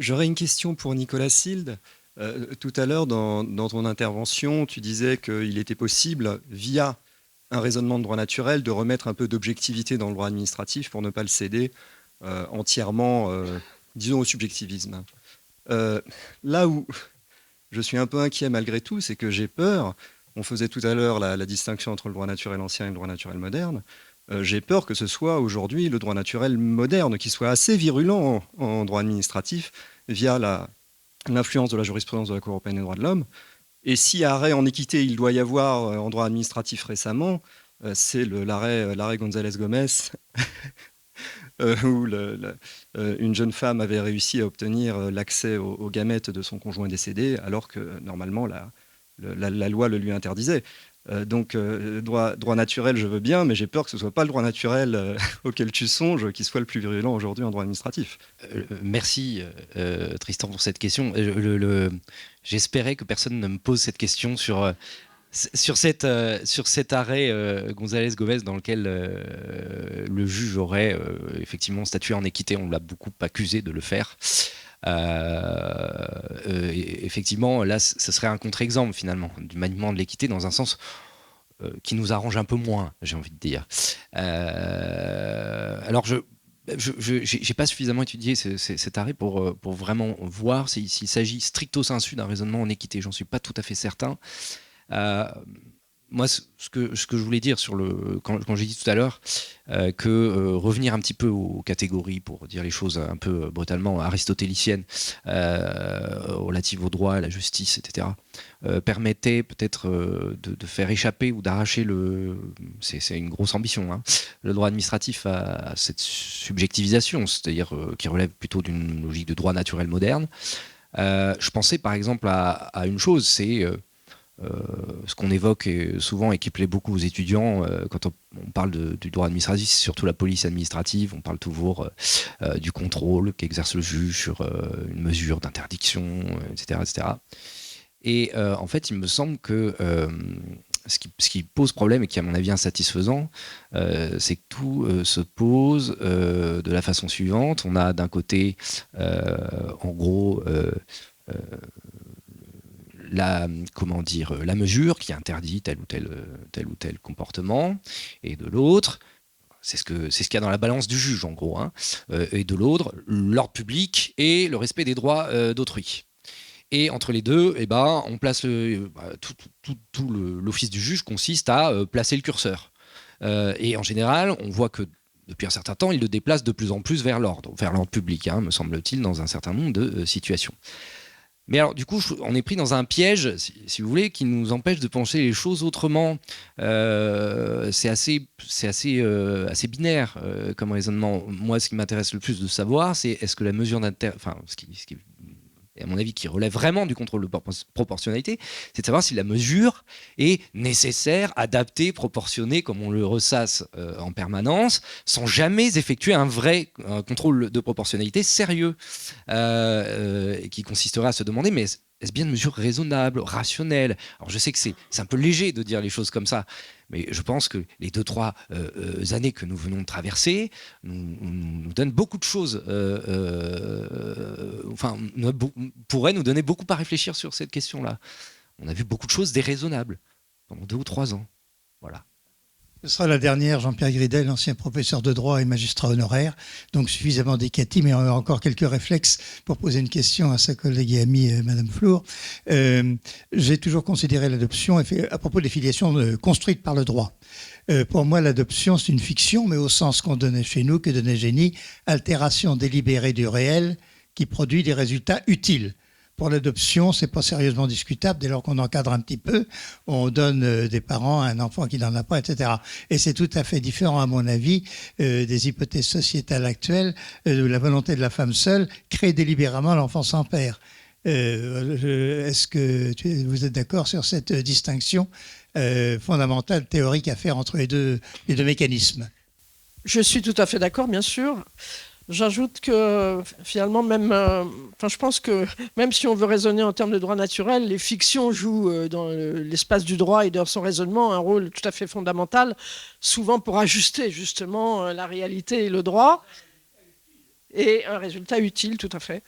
J'aurais une question pour Nicolas Sild. Tout à l'heure, dans ton intervention, tu disais qu'il était possible, via un raisonnement de droit naturel, de remettre un peu d'objectivité dans le droit administratif pour ne pas le céder entièrement, disons, au subjectivisme. Euh, Là où je suis un peu inquiet malgré tout, c'est que j'ai peur, on faisait tout à l'heure la distinction entre le droit naturel ancien et le droit naturel moderne, j'ai peur que ce soit aujourd'hui le droit naturel moderne qui soit assez virulent en droit administratif via l'influence de la jurisprudence de la Cour européenne des droits de l'homme. Et si arrêt en équité il doit y avoir en droit administratif récemment, c'est l'arrêt González-Gómez où une jeune femme avait réussi à obtenir l'accès aux gamètes de son conjoint décédé, alors que normalement la loi le lui interdisait. Droit naturel, je veux bien, mais j'ai peur que ce ne soit pas le droit naturel auquel tu songes qui soit le plus virulent aujourd'hui en droit administratif. Merci Tristan pour cette question. J'espérais que personne ne me pose cette question sur cet arrêt González-Gómez dans lequel le juge aurait effectivement statué en équité. On l'a beaucoup accusé de le faire. Effectivement, là, ce serait un contre-exemple finalement du maniement de l'équité dans un sens qui nous arrange un peu moins, j'ai envie de dire. Alors, je n'ai pas suffisamment étudié cet arrêt pour vraiment voir s'il s'agit stricto sensu d'un raisonnement en équité. J'en suis pas tout à fait certain. Moi, ce que je voulais dire quand j'ai dit tout à l'heure que revenir un petit peu aux catégories, pour dire les choses un peu brutalement aristotéliciennes, relatives au droit, à la justice, etc., permettait peut-être de faire échapper ou d'arracher c'est une grosse ambition, hein, le droit administratif à cette subjectivisation, c'est-à-dire qui relève plutôt d'une logique de droit naturel moderne. Je pensais par exemple à une chose, c'est ce qu'on évoque souvent et qui plaît beaucoup aux étudiants quand on parle du droit administratif, c'est surtout la police administrative. On parle toujours du contrôle qu'exerce le juge sur une mesure d'interdiction, etc., etc. Et en fait, il me semble que ce qui pose problème et qui est à mon avis insatisfaisant, c'est que tout se pose de la façon suivante. On a d'un côté, en gros, la mesure qui interdit tel ou tel comportement, et de l'autre, c'est ce qu'il y a dans la balance du juge en gros, hein, et de l'autre, l'ordre public et le respect des droits d'autrui. Et entre les deux, on place tout l'office du juge consiste à placer le curseur. Et en général, on voit que depuis un certain temps, il le déplace de plus en plus vers l'ordre public, hein, me semble-t-il, dans un certain nombre de situations. Mais alors, du coup, on est pris dans un piège, si vous voulez, qui nous empêche de penser les choses autrement. C'est assez binaire comme raisonnement. Moi, ce qui m'intéresse le plus de savoir, c'est est-ce que la mesure ce qui à mon avis, qui relève vraiment du contrôle de proportionnalité, c'est de savoir si la mesure est nécessaire, adaptée, proportionnée, comme on le ressasse en permanence, sans jamais effectuer un vrai contrôle de proportionnalité sérieux, qui consisterait à se demander, mais est-ce bien une mesure raisonnable, rationnelle? Alors je sais que c'est un peu léger de dire les choses comme ça, mais je pense que les 2-3 années que nous venons de traverser nous donnent beaucoup de choses, pourraient nous donner beaucoup à réfléchir sur cette question-là. On a vu beaucoup de choses déraisonnables pendant 2 ou 3 ans. Voilà. Ce sera la dernière, Jean-Pierre Gridel, ancien professeur de droit et magistrat honoraire, donc suffisamment décati, mais on a encore quelques réflexes pour poser une question à sa collègue et amie, Madame Flour. J'ai toujours considéré l'adoption, à propos des filiations construites par le droit. Pour moi, l'adoption, c'est une fiction, mais au sens qu'on donnait chez nous, que donnait Génie, altération délibérée du réel qui produit des résultats utiles. Pour l'adoption, c'est pas sérieusement discutable dès lors qu'on encadre un petit peu. On donne des parents à un enfant qui n'en a pas, etc. Et c'est tout à fait différent, à mon avis, des hypothèses sociétales actuelles où la volonté de la femme seule crée délibérément l'enfant sans père. Est-ce que vous êtes d'accord sur cette distinction fondamentale, théorique à faire entre les deux mécanismes? Je suis tout à fait d'accord, bien sûr. J'ajoute que finalement, je pense que même si on veut raisonner en termes de droit naturel, les fictions jouent dans l'espace du droit et dans son raisonnement un rôle tout à fait fondamental, souvent pour ajuster justement la réalité et le droit, et un résultat utile, tout à fait.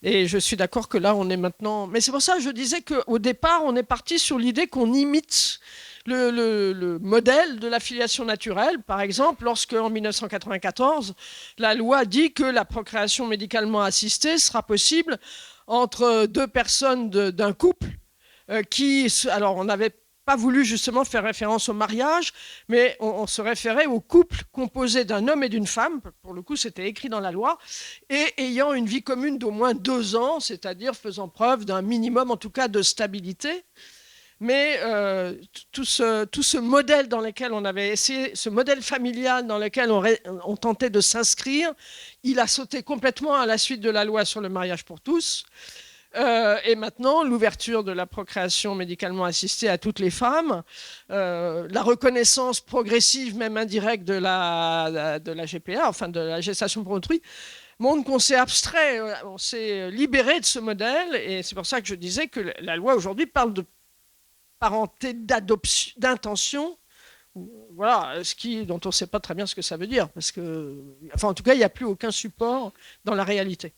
Et je suis d'accord que là, on est maintenant... Mais c'est pour ça que je disais qu'au départ, on est parti sur l'idée qu'on imite le modèle de la filiation naturelle. Par exemple, lorsque, en 1994, la loi dit que la procréation médicalement assistée sera possible entre deux personnes d'un couple qui... Alors, on n'avait pas voulu justement faire référence au mariage, mais on se référait au couple composé d'un homme et d'une femme, pour le coup c'était écrit dans la loi, et ayant une vie commune d'au moins 2 ans, c'est-à-dire faisant preuve d'un minimum en tout cas de stabilité. Mais tout ce modèle dans lequel on avait essayé, ce modèle familial dans lequel on tentait de s'inscrire, il a sauté complètement à la suite de la loi sur le mariage pour tous. Et maintenant, l'ouverture de la procréation médicalement assistée à toutes les femmes, la reconnaissance progressive, même indirecte, de la GPA, enfin de la gestation pour autrui, montre qu'on s'est abstrait, on s'est libéré de ce modèle. Et c'est pour ça que je disais que la loi aujourd'hui parle de parenté d'intention. Voilà, dont on ne sait pas très bien ce que ça veut dire. Parce que, enfin, en tout cas, il n'y a plus aucun support dans la réalité.